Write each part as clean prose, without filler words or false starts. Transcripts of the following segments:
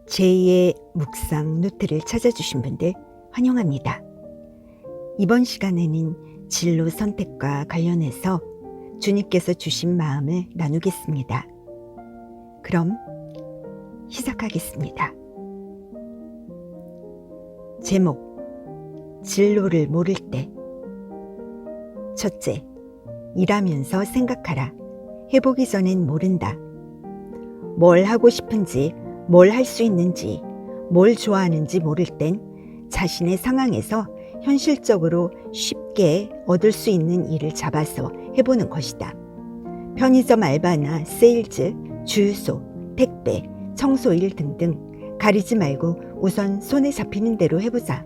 제2의 묵상 노트를 찾아주신 분들 환영합니다. 이번 시간에는 진로 선택과 관련해서 주님께서 주신 마음을 나누겠습니다. 그럼 시작하겠습니다. 제목, 진로를 모를 때. 첫째, 일하면서 생각하라. 해보기 전엔 모른다. 뭘 하고 싶은지, 뭘 할 수 있는지, 뭘 좋아하는지 모를 땐 자신의 상황에서 현실적으로 쉽게 얻을 수 있는 일을 잡아서 해보는 것이다. 편의점 알바나 세일즈, 주유소, 택배, 청소일 등등 가리지 말고 우선 손에 잡히는 대로 해보자.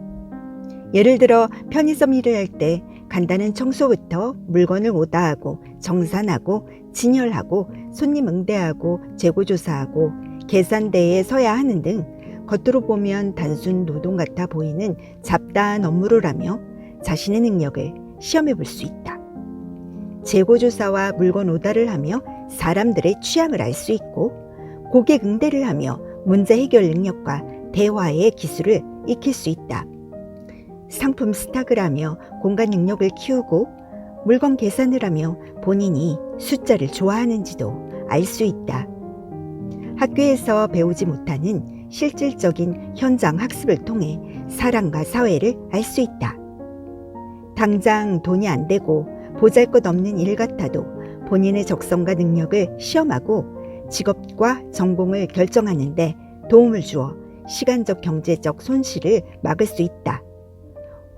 예를 들어 편의점 일을 할 때 간단한 청소부터 물건을 오다하고 정산하고 진열하고 손님 응대하고 재고조사하고 계산대에 서야 하는 등 겉으로 보면 단순 노동 같아 보이는 잡다한 업무로라며 자신의 능력을 시험해 볼 수 있다. 재고조사와 물건 오다를 하며 사람들의 취향을 알 수 있고 고객 응대를 하며 문제 해결 능력과 대화의 기술을 익힐 수 있다. 상품 스탁을 하며 공간 능력을 키우고 물건 계산을 하며 본인이 숫자를 좋아하는지도 알 수 있다. 학교에서 배우지 못하는 실질적인 현장 학습을 통해 사람과 사회를 알 수 있다. 당장 돈이 안 되고 보잘것없는 일 같아도 본인의 적성과 능력을 시험하고 직업과 전공을 결정하는데 도움을 주어 시간적 경제적 손실을 막을 수 있다.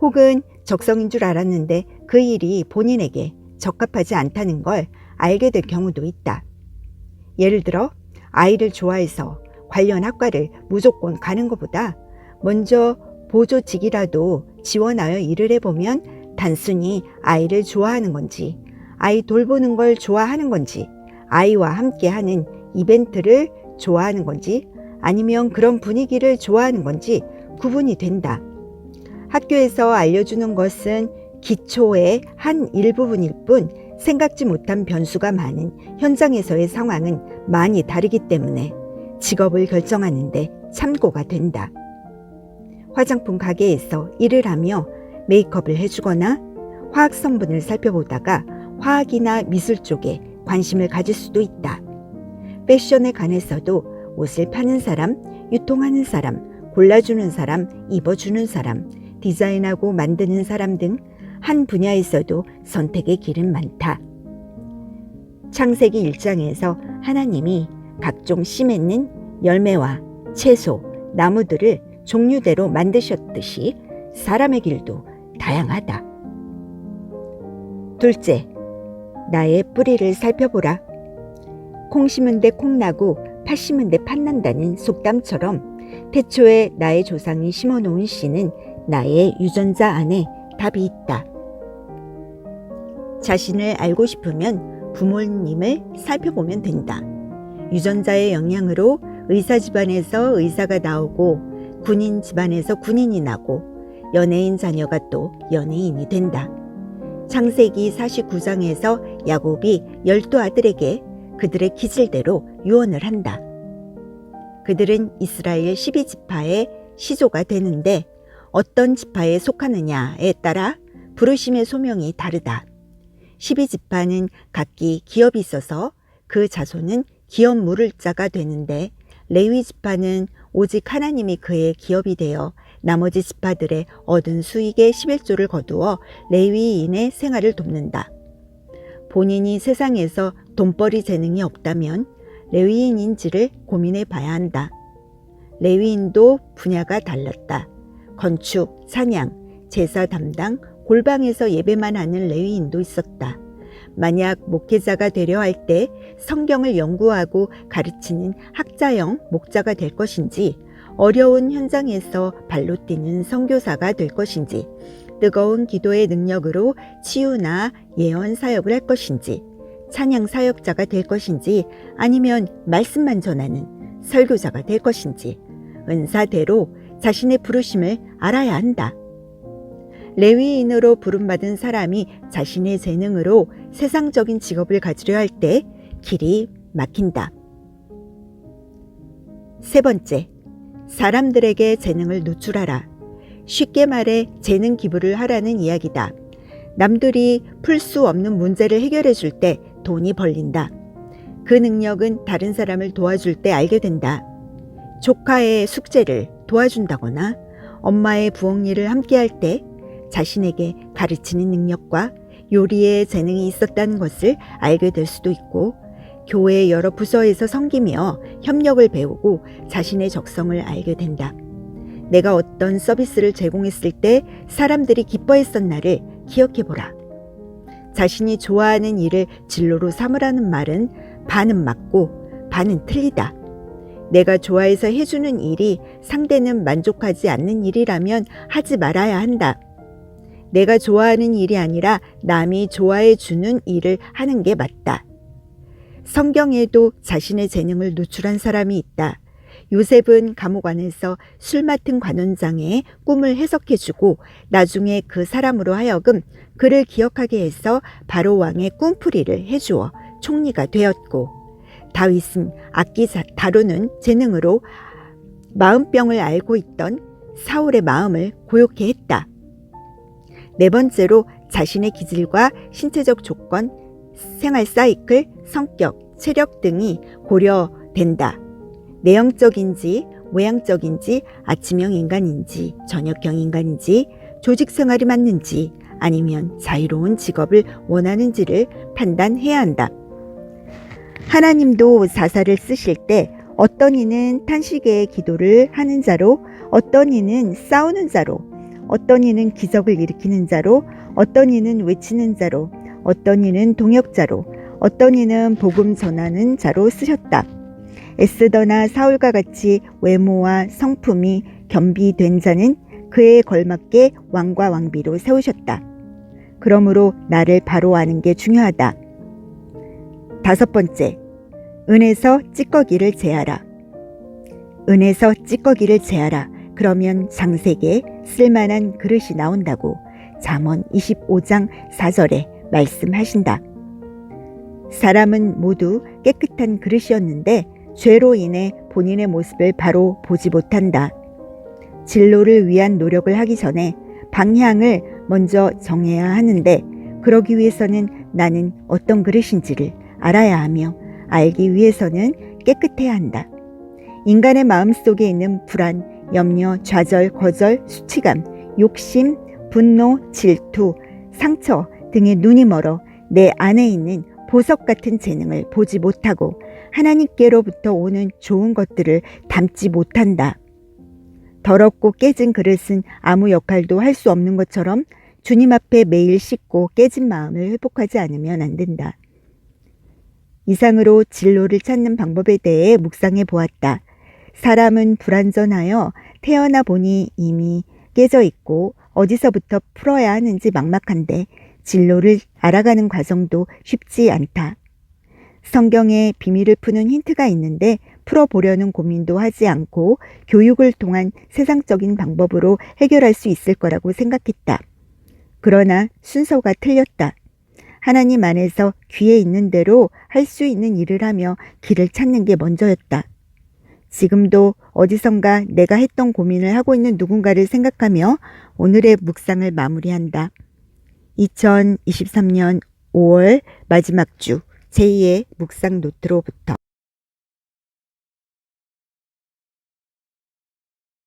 혹은 적성인 줄 알았는데 그 일이 본인에게 적합하지 않다는 걸 알게 될 경우도 있다. 예를 들어 아이를 좋아해서 관련 학과를 무조건 가는 것보다 먼저 보조직이라도 지원하여 일을 해보면 단순히 아이를 좋아하는 건지, 아이 돌보는 걸 좋아하는 건지, 아이와 함께하는 이벤트를 좋아하는 건지, 아니면 그런 분위기를 좋아하는 건지 구분이 된다. 학교에서 알려주는 것은 기초의 한 일부분일 뿐 생각지 못한 변수가 많은 현장에서의 상황은 많이 다르기 때문에 직업을 결정하는데 참고가 된다. 화장품 가게에서 일을 하며 메이크업을 해주거나 화학 성분을 살펴보다가 화학이나 미술 쪽에 관심을 가질 수도 있다. 패션에 관해서도 옷을 파는 사람, 유통하는 사람, 골라주는 사람, 입어주는 사람, 디자인하고 만드는 사람 등 한 분야에서도 선택의 길은 많다. 창세기 1장에서 하나님이 각종 씨 맺는 열매와 채소, 나무들을 종류대로 만드셨듯이 사람의 길도 다양하다. 둘째, 나의 뿌리를 살펴보라. 콩 심은 데 콩 나고 팥 심은 데 팥 난다는 속담처럼 태초에 나의 조상이 심어놓은 씨는 나의 유전자 안에 답이 있다. 자신을 알고 싶으면 부모님을 살펴보면 된다. 유전자의 영향으로 의사 집안에서 의사가 나오고 군인 집안에서 군인이 나고 연예인 자녀가 또 연예인이 된다. 창세기 49장에서 야곱이 12아들에게 그들의 기질대로 유언을 한다. 그들은 이스라엘 12지파의 시조가 되는데 어떤 지파에 속하느냐에 따라 부르심의 소명이 다르다. 12지파는 각기 기업이 있어서 그 자손은 기업 물을 자가 되는데 레위 지파는 오직 하나님이 그의 기업이 되어 나머지 지파들의 얻은 수익의 11조를 거두어 레위인의 생활을 돕는다. 본인이 세상에서 돈벌이 재능이 없다면 레위인인지를 고민해 봐야 한다. 레위인도 분야가 달랐다. 건축, 찬양, 제사 담당, 골방에서 예배만 하는 레위인도 있었다. 만약 목회자가 되려 할 때 성경을 연구하고 가르치는 학자형 목자가 될 것인지, 어려운 현장에서 발로 뛰는 선교사가 될 것인지, 뜨거운 기도의 능력으로 치유나 예언 사역을 할 것인지, 찬양 사역자가 될 것인지, 아니면 말씀만 전하는 설교자가 될 것인지 은사대로 자신의 부르심을 알아야 한다. 레위인으로 부름받은 사람이 자신의 재능으로 세상적인 직업을 가지려 할 때 길이 막힌다. 세 번째, 사람들에게 재능을 노출하라. 쉽게 말해 재능 기부를 하라는 이야기다. 남들이 풀 수 없는 문제를 해결해 줄 때 돈이 벌린다. 그 능력은 다른 사람을 도와줄 때 알게 된다. 조카의 숙제를 도와준다거나 엄마의 부엌 일을 함께 할 때 자신에게 가르치는 능력과 요리에 재능이 있었다는 것을 알게 될 수도 있고, 교회 여러 부서에서 섬기며 협력을 배우고 자신의 적성을 알게 된다. 내가 어떤 서비스를 제공했을 때 사람들이 기뻐했었나를 기억해보라. 자신이 좋아하는 일을 진로로 삼으라는 말은 반은 맞고 반은 틀리다. 내가 좋아해서 해주는 일이 상대는 만족하지 않는 일이라면 하지 말아야 한다. 내가 좋아하는 일이 아니라 남이 좋아해 주는 일을 하는 게 맞다. 성경에도 자신의 재능을 노출한 사람이 있다. 요셉은 감옥 안에서 술 맡은 관원장의 꿈을 해석해주고 나중에 그 사람으로 하여금 그를 기억하게 해서 바로 왕의 꿈풀이를 해주어 총리가 되었고, 다윗은 악기 다루는 재능으로 마음병을 앓고 있던 사울의 마음을 고요케 했다. 네 번째로 자신의 기질과 신체적 조건, 생활 사이클, 성격, 체력 등이 고려된다. 내형적인지 외향적인지 아침형 인간인지 저녁형 인간인지 조직 생활이 맞는지 아니면 자유로운 직업을 원하는지를 판단해야 한다. 하나님도 사사를 쓰실 때 어떤 이는 탄식의 기도를 하는 자로, 어떤 이는 싸우는 자로, 어떤 이는 기적을 일으키는 자로, 어떤 이는 외치는 자로, 어떤 이는 동역자로, 어떤 이는 복음 전하는 자로 쓰셨다. 에스더나 사울과 같이 외모와 성품이 겸비된 자는 그에 걸맞게 왕과 왕비로 세우셨다. 그러므로 나를 바로 아는 게 중요하다. 다섯 번째, 은에서 찌꺼기를 제하라. 은에서 찌꺼기를 제하라. 그러면 장색에 쓸만한 그릇이 나온다고 잠언 25장 4절에 말씀하신다. 사람은 모두 깨끗한 그릇이었는데 죄로 인해 본인의 모습을 바로 보지 못한다. 진로를 위한 노력을 하기 전에 방향을 먼저 정해야 하는데, 그러기 위해서는 나는 어떤 그릇인지를 알아야 하며 알기 위해서는 깨끗해야 한다. 인간의 마음속에 있는 불안, 염려, 좌절, 거절, 수치감, 욕심, 분노, 질투, 상처 등의 눈이 멀어 내 안에 있는 보석 같은 재능을 보지 못하고 하나님께로부터 오는 좋은 것들을 담지 못한다. 더럽고 깨진 그릇은 아무 역할도 할 수 없는 것처럼 주님 앞에 매일 씻고 깨진 마음을 회복하지 않으면 안 된다. 이상으로 진로를 찾는 방법에 대해 묵상해 보았다. 사람은 불완전하여 태어나 보니 이미 깨져 있고 어디서부터 풀어야 하는지 막막한데 진로를 알아가는 과정도 쉽지 않다. 성경에 비밀을 푸는 힌트가 있는데 풀어보려는 고민도 하지 않고 교육을 통한 세상적인 방법으로 해결할 수 있을 거라고 생각했다. 그러나 순서가 틀렸다. 하나님 안에서 귀에 있는 대로 할 수 있는 일을 하며 길을 찾는 게 먼저였다. 지금도 어디선가 내가 했던 고민을 하고 있는 누군가를 생각하며 오늘의 묵상을 마무리한다. 2023년 5월 마지막 주 제2의 묵상 노트로부터